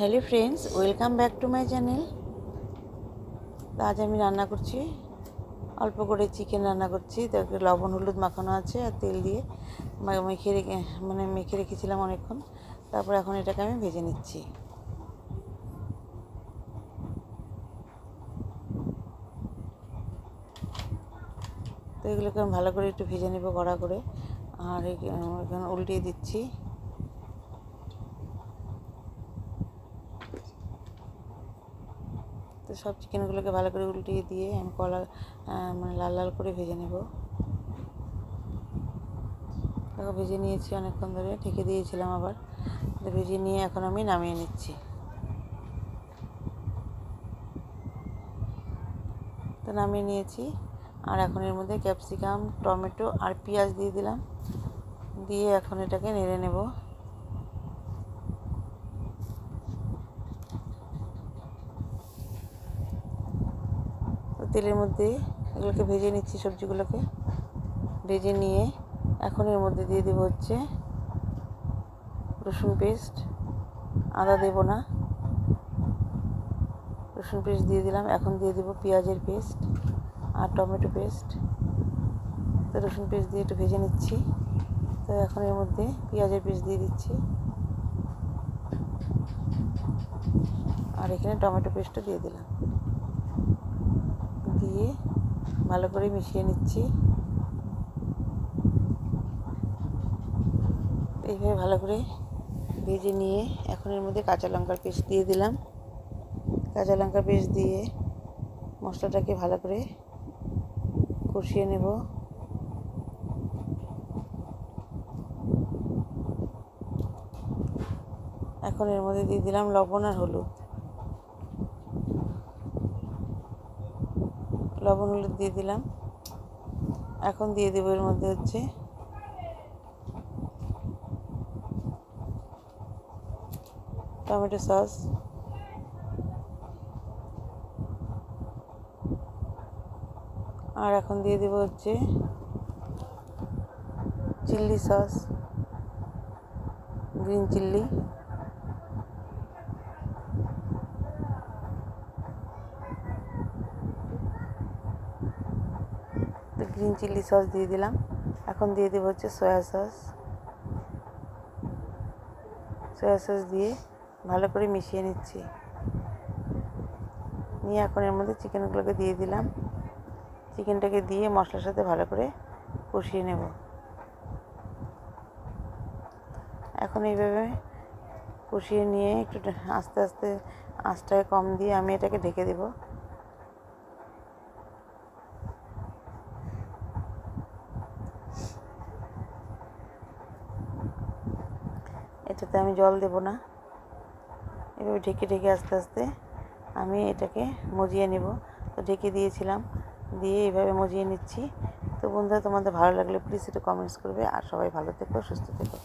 Hello friends, welcome back to my channel. আজ আমি রান্না করছি, অল্প করে চিকেন রান্না করছি। তাকে লবণ হলুদ মাখানো আছে আর তেল দিয়ে মেখে রেখেছিলাম অনেকক্ষণ। তারপর এখন এটাকে আমি ভেজে নিচ্ছি। তো এগুলোকে আমি ভালো করে একটু ভেজে নেব কড়া করে। আর এখানে উল্টিয়ে দিচ্ছি। তো সব চিকেনগুলোকে ভালো করে উল্টিয়ে দিয়ে আমি লাল লাল করে ভেজে নেব। তাকে ভেজে নিয়েছি অনেকক্ষণ ধরে, ঢেকে দিয়েছিলাম আবার। ভেজে নিয়ে এখন আমি নামিয়ে নিচ্ছি। তো নামিয়ে নিয়েছি। আর এখন এর মধ্যে ক্যাপসিকাম, টমেটো আর পেঁয়াজ দিয়ে দিলাম। দিয়ে এখন এটাকে নেড়ে নেব। তেলের মধ্যে এগুলোকে ভেজে নিচ্ছি, সবজিগুলোকে ভেজে নিয়ে এখন এর মধ্যে দিয়ে দেবো হচ্ছে রসুন পেস্ট। আদা দেব না, রসুন পেস্ট দিয়ে দিলাম। এখন দিয়ে দেবো পেঁয়াজের পেস্ট আর টমেটো পেস্ট। তো রসুন পেস্ট দিয়ে একটু ভেজে নিচ্ছি। তো এখন এর মধ্যে পেঁয়াজের পেস্ট দিয়ে দিচ্ছি। আর এখানে টমেটো পেস্টও দিয়ে দিলাম। দিয়ে ভালো করে মিশিয়ে নিচ্ছি। এইভাবে ভালো করে ভেজে নিয়ে এখন এর মধ্যে কাঁচা লঙ্কার পেস্ট দিয়ে দিলাম। কাঁচা লঙ্কার পেস্ট দিয়ে মশলাটাকে ভালো করে কষিয়ে নেব। এখন এর মধ্যে দিয়ে দিলাম লবণ আর হলুদ। লবণ হলুদ দিয়ে দিলাম। এখন দিয়ে দেবো এর মধ্যে হচ্ছে টমেটো সস, আর এখন দিয়ে দেবো হচ্ছে চিলি সস, গ্রিন চিল্লি। তো গ্রিন চিলি সস দিয়ে দিলাম। এখন দিয়ে দেবো হচ্ছে সয়া সস। সয়া সস দিয়ে ভালো করে মিশিয়ে নিচ্ছি। নিয়ে এখন এর মধ্যে চিকেনগুলোকে দিয়ে দিলাম। চিকেনটাকে দিয়ে মশলার সাথে ভালো করে কষিয়ে নেব। এখন এইভাবে কষিয়ে নিয়ে একটু আস্তে আস্তে আঁচটাকে কম দিয়ে আমি এটাকে ঢেকে দেব। এটাতে আমি জল দেব না। এভাবে ঢেকে ঢেকে আস্তে আস্তে আমি এটাকে মজিয়ে নেব। তো ঢেকে দিয়েছিলাম, দিয়ে এইভাবে মজিয়ে নিচ্ছি। তো বন্ধুরা, তোমাদের ভালো লাগলে প্লিজ একটু কমেন্টস করবে। আর সবাই ভালো থেকো, সুস্থ থেকো।